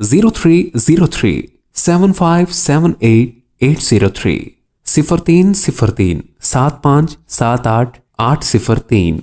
0303 7578 803 0303 7578 803۔